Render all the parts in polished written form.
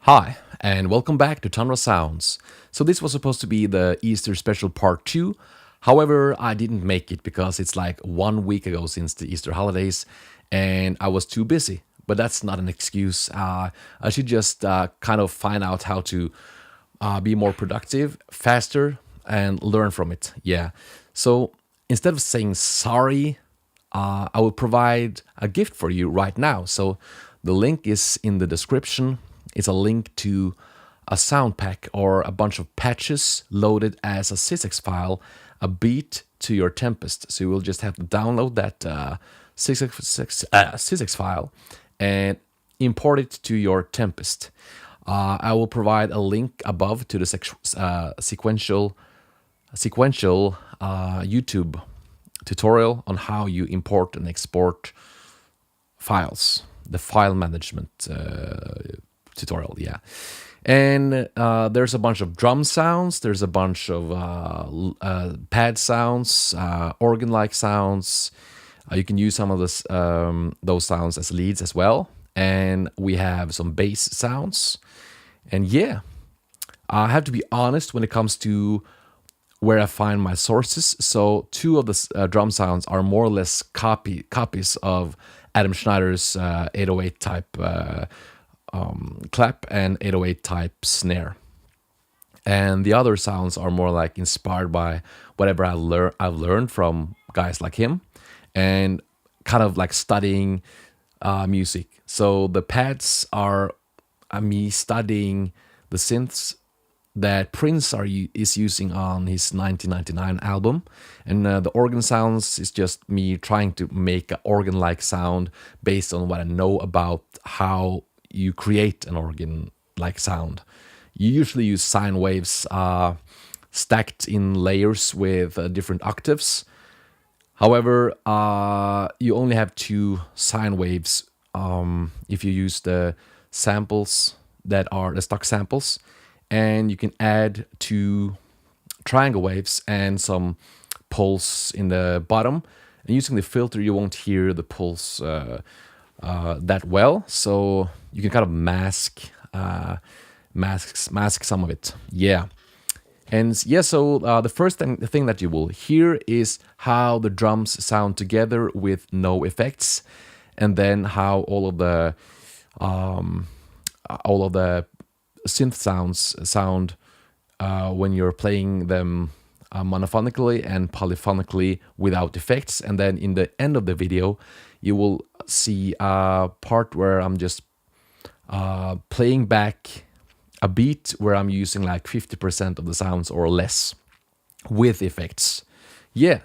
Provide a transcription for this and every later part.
Hi, and welcome back to Tundra Sounds. So, this was supposed to be the Easter special part 2. However, I didn't make it because it's like 1 week ago since the Easter holidays and I was too busy. But that's not an excuse. I should just kind of find out how to be more productive, faster, and learn from it. Yeah. So, instead of saying sorry, I will provide a gift for you right now. So the link is in the description. It's a link to a sound pack or a bunch of patches loaded as a syslix file, a beat to your Tempest. So you will just have to download that syslix file and import it to your Tempest. I will provide a link above to the sequential YouTube tutorial on how you import and export files, the file management tutorial, yeah. And there's a bunch of drum sounds, there's a bunch of pad sounds, organ-like sounds. You can use some of those sounds as leads as well. And we have some bass sounds. And yeah, I have to be honest when it comes to where I find my sources. So two of the drum sounds are more or less copies of Adam Schneider's 808 type clap and 808 type snare. And the other sounds are more like inspired by whatever I've learned from guys like him, and kind of like studying music. So the pads are me studying the synths that Prince is using on his 1999 album, and the organ sounds is just me trying to make an organ-like sound based on what I know about how you create an organ-like sound. You usually use sine waves stacked in layers with different octaves. However, you only have two sine waves if you use the samples that are the stock samples, and you can add two triangle waves and some pulse in the bottom. And using the filter, you won't hear the pulse that well, so you can kind of mask some of it. Yeah. And yeah, so the first thing that you will hear is how the drums sound together with no effects, and then how all of the synth sounds sound when you're playing them monophonically and polyphonically without effects. And then in the end of the video, you will see a part where I'm just playing back a beat where I'm using like 50% of the sounds or less with effects. Yeah,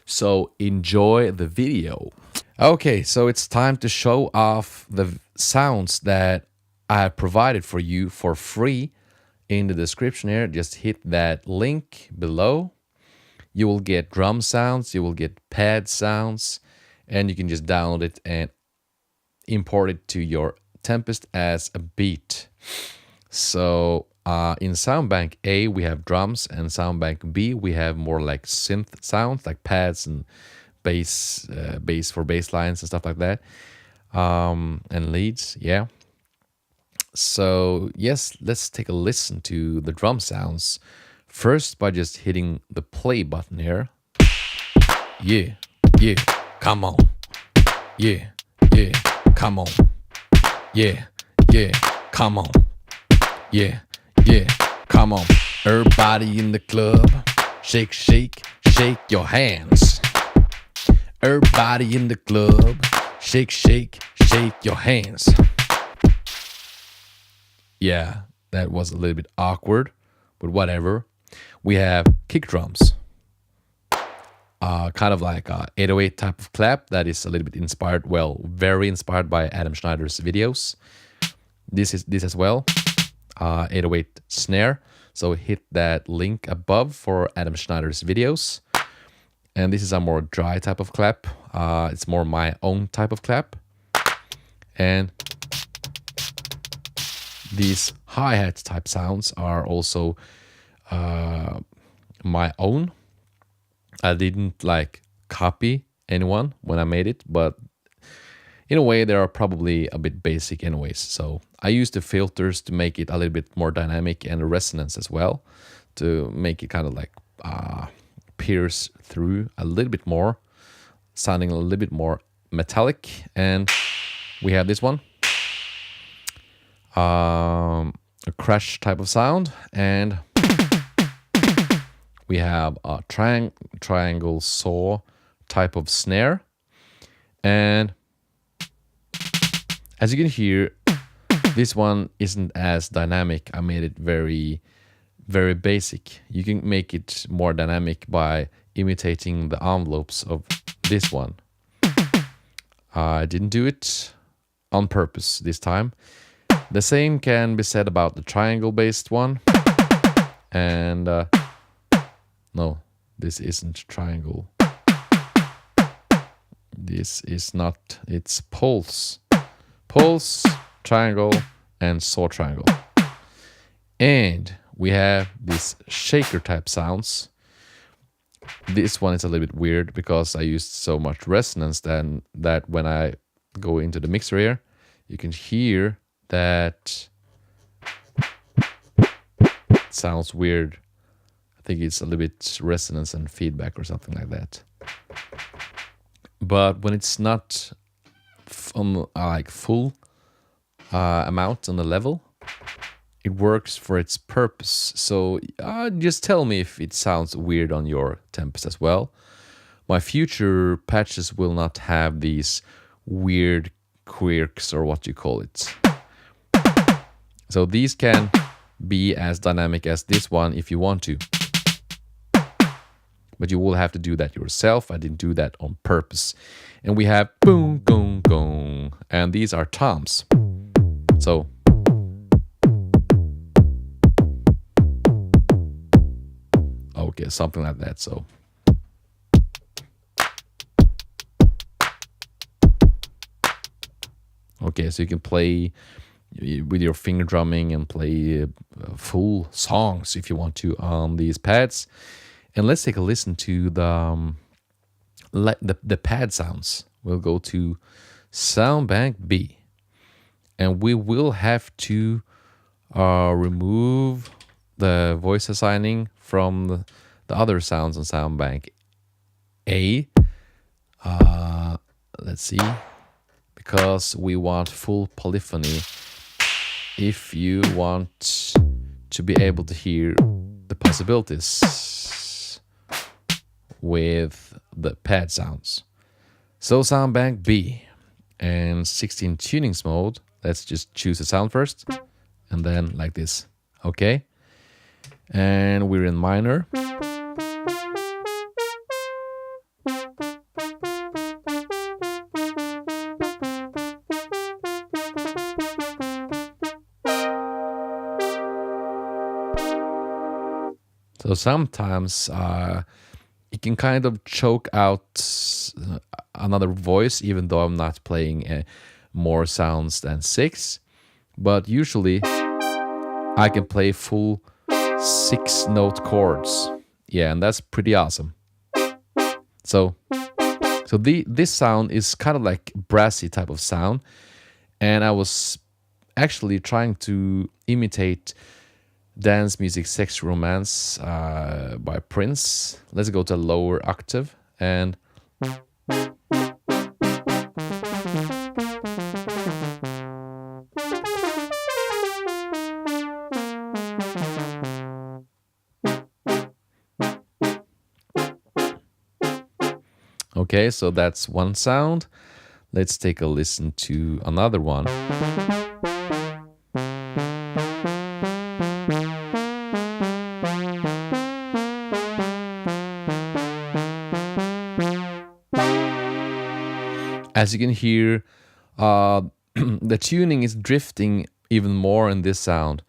so enjoy the video. Okay, so it's time to show off the sounds that I have provided for you for free in the description here. Just hit that link below. You will get drum sounds, you will get pad sounds, and you can just download it and import it to your Tempest as a beat. So in Soundbank A, we have drums, and Soundbank B, we have more like synth sounds, like pads and bass for bass lines and stuff like that, and leads, yeah. So yes, let's take a listen to the drum sounds first by just hitting the play button here. Yeah, yeah, come on. Yeah, yeah, come on. Yeah, yeah, come on. Yeah, yeah, come on. Everybody in the club, shake, shake, shake your hands. Everybody in the club, shake, shake, shake your hands. Yeah, that was a little bit awkward, but whatever. We have kick drums. Kind of like a 808 type of clap that is a little bit inspired, well, very inspired by Adam Schneider's videos. This as well, 808 snare. So hit that link above for Adam Schneider's videos. And this is a more dry type of clap. It's more my own type of clap. And these hi-hat type sounds are also my own. I didn't like copy anyone when I made it, but in a way, they are probably a bit basic anyways. So I use the filters to make it a little bit more dynamic, and the resonance as well to make it kind of like pierce through a little bit more, sounding a little bit more metallic. And we have this one, a crash type of sound, and we have a triangle saw type of snare. And as you can hear, this one isn't as dynamic. I made it very, very basic. You can make it more dynamic by imitating the envelopes of this one. I didn't do it on purpose this time. The same can be said about the triangle-based one. And no, this isn't triangle. This is not, it's pulse. Pulse, triangle, and saw triangle. And we have these shaker type sounds. This one is a little bit weird because I used so much resonance then that when I go into the mixer here, you can hear that it sounds weird. I think it's a little bit resonance and feedback or something like that. But when it's not on like full amount on the level, it works for its purpose. So just tell me if it sounds weird on your Tempest as well. My future patches will not have these weird quirks, or what you call it. So these can be as dynamic as this one if you want to. But you will have to do that yourself. I didn't do that on purpose. And we have boom, gong, gong. And these are toms. So okay, something like that. So okay, so you can play with your finger drumming and play full songs if you want to on these pads. And let's take a listen to the pad sounds. We'll go to Sound Bank B, and we will have to remove the voice assigning from the other sounds on Sound Bank A. Let's see, because we want full polyphony. If you want to be able to hear the possibilities with the pad sounds. So Sound Bank B and 16 tunings mode. Let's just choose the sound first, and then like this. Okay, and we're in minor. So sometimes it can kind of choke out another voice, even though I'm not playing more sounds than 6. But usually I can play full 6-note chords. Yeah, and that's pretty awesome. So this sound is kind of like brassy type of sound. And I was actually trying to imitate Dance Music Sex Romance by Prince. Let's go to a lower octave and okay, so that's one sound. Let's take a listen to another one. As you can hear, the tuning is drifting even more in this sound.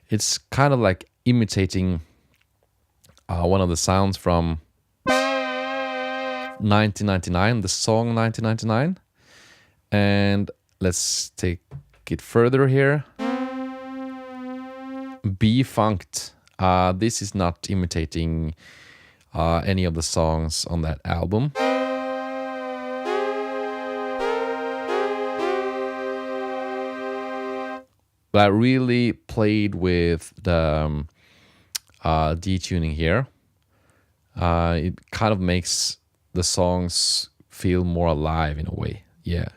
It's kind of like imitating one of the sounds from 1999, the song 1999. And let's take it further here. B Funked. This is not imitating any of the songs on that album. but I really played with the detuning here. It kind of makes the songs feel more alive in a way. Yeah,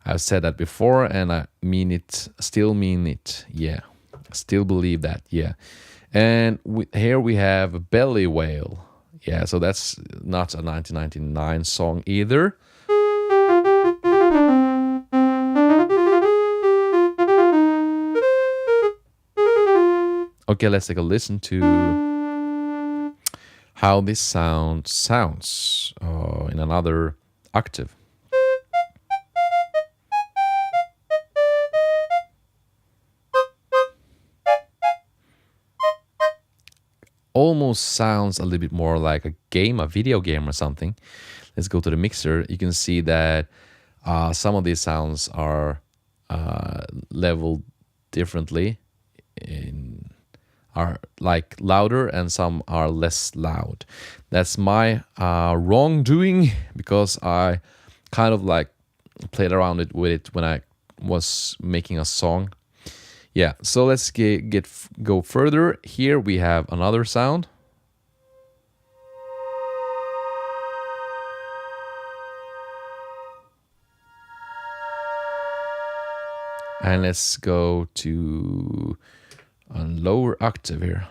I've said that before, and I mean it. Still mean it. Yeah, still believe that. Yeah, and here we have a Belly Whale. Yeah, so that's not a 1999 song either. Okay, let's take a listen to how this sounds in another octave. Almost sounds a little bit more like a game, a video game or something. Let's go to the mixer. You can see that some of these sounds are leveled differently, are like louder, and some are less loud. That's my wrongdoing, because I kind of like played around with it when I was making a song. Yeah, so let's go further. Here we have another sound. And let's go to a lower octave here.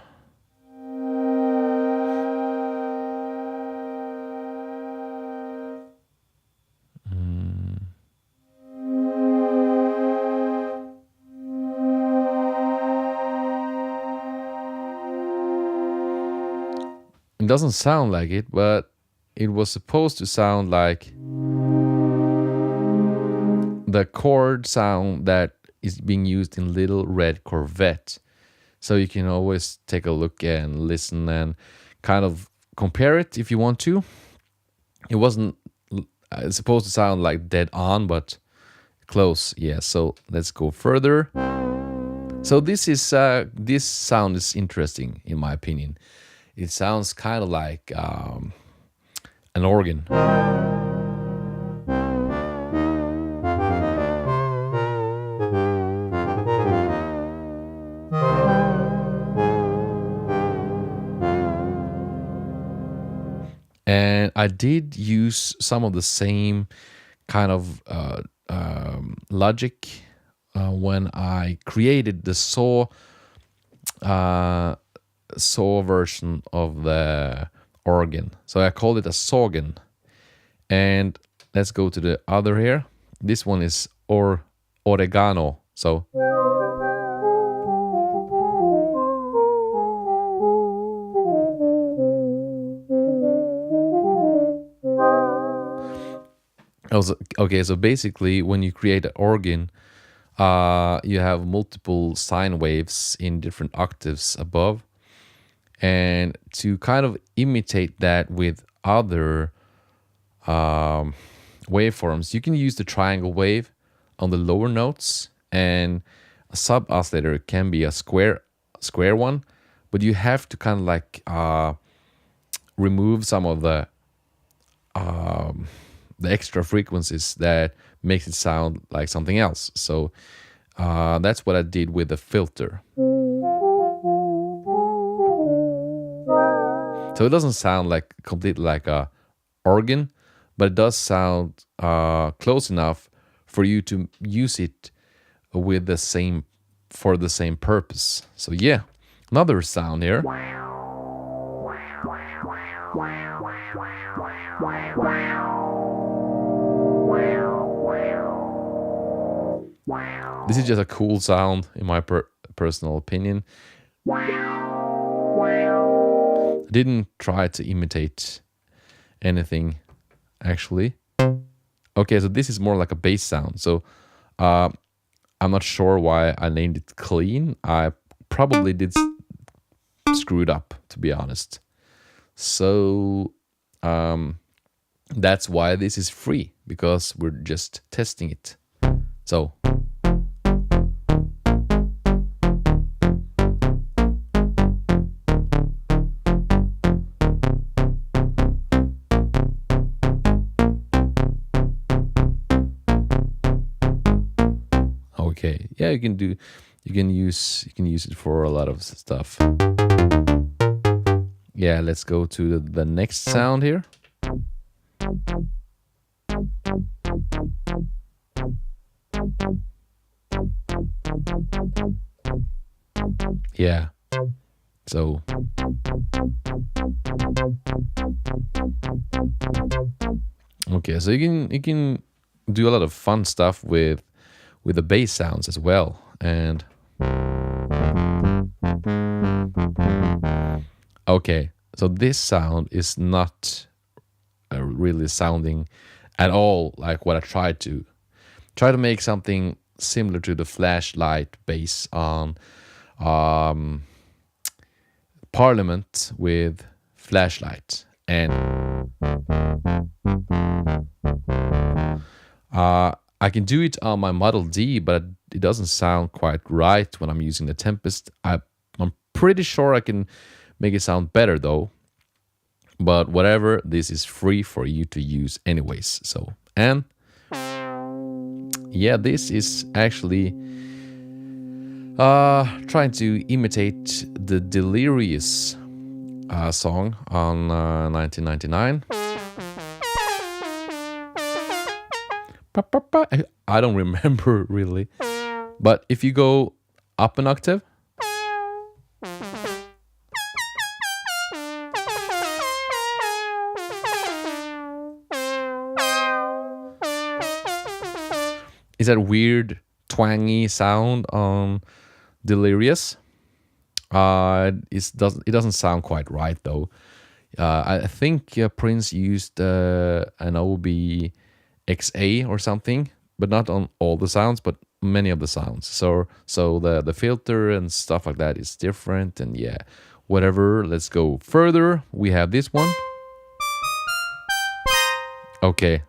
It doesn't sound like it, but it was supposed to sound like the chord sound that is being used in Little Red Corvette. So you can always take a look and listen and kind of compare it if you want to. It wasn't supposed to sound like dead on, but close. Yeah, so let's go further. So this sound is interesting in my opinion. It sounds kind of like an organ. And I did use some of the same kind of logic when I created the saw version of the organ. So I called it a sawgen. And let's go to the other here. This one is oregano. So okay, so basically when you create an organ, you have multiple sine waves in different octaves above. And to kind of imitate that with other waveforms, you can use the triangle wave on the lower notes, and a sub oscillator can be a square one, but you have to kind of like remove some of the extra frequencies that makes it sound like something else. So that's what I did with the filter. So it doesn't sound like completely like a organ, but it does sound close enough for you to use it with for the same purpose. So yeah, another sound here. This is just a cool sound in my personal opinion. I didn't try to imitate anything actually. Okay, so this is more like a bass sound. So I'm not sure why I named it clean. I probably did screw it up, to be honest. So that's why this is free, because we're just testing it. So okay, yeah, you can do You can use it for a lot of stuff. Yeah, let's go to the next sound here. Yeah. So okay, so you can do a lot of fun stuff with the bass sounds as well. And okay, so this sound is not really sounding at all like what I try to make something similar to the flashlight bass on um, Parliament with flashlight. And I can do it on my Model D, but it doesn't sound quite right when I'm using the Tempest. I'm pretty sure I can make it sound better though. But whatever, this is free for you to use anyways. So, and yeah, this is actually trying to imitate the Delirious song on 1999. I don't remember really, but if you go up an octave, is that weird twangy sound on Delirious? It doesn't sound quite right though. I think Prince used an OBXA or something, but not on all the sounds, but many of the sounds. So the filter and stuff like that is different, and yeah, whatever. Let's go further. We have this one. Okay.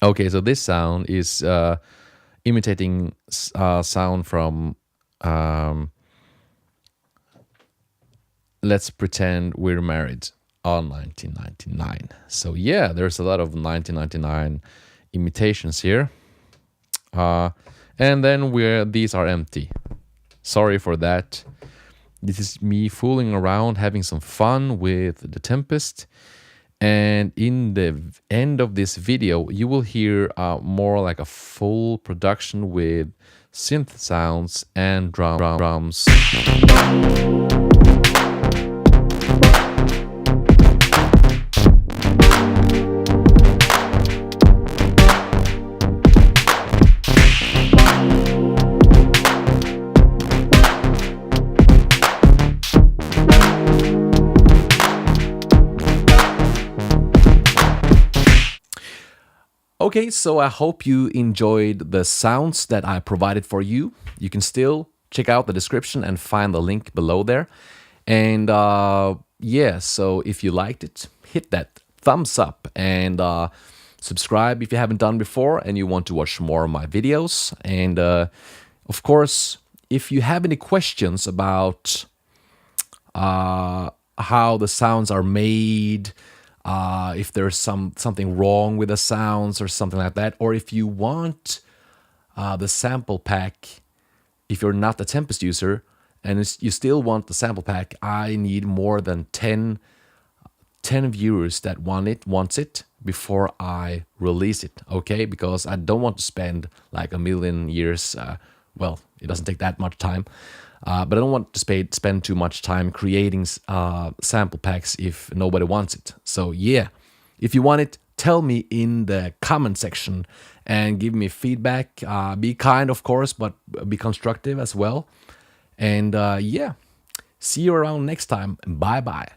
Okay, so this sound is imitating sound from Let's Pretend We're Married on 1999. So yeah, there's a lot of 1999 imitations here. And then these are empty. Sorry for that. This is me fooling around, having some fun with the Tempest. And in the end of this video, you will hear more like a full production with synth sounds and drums. Okay, so I hope you enjoyed the sounds that I provided for you. You can still check out the description and find the link below there. And yeah, so if you liked it, hit that thumbs up and subscribe if you haven't done before and you want to watch more of my videos. And of course, if you have any questions about how the sounds are made, if there's something wrong with the sounds or something like that, or if you want the sample pack, if you're not a Tempest user and you still want the sample pack, I need more than 10 viewers that wants it before I release it, okay? Because I don't want to spend like a million years, well, it doesn't take that much time, but I don't want to spend too much time creating sample packs if nobody wants it. So yeah, if you want it, tell me in the comment section and give me feedback. Be kind, of course, but be constructive as well. And yeah, see you around next time. Bye-bye.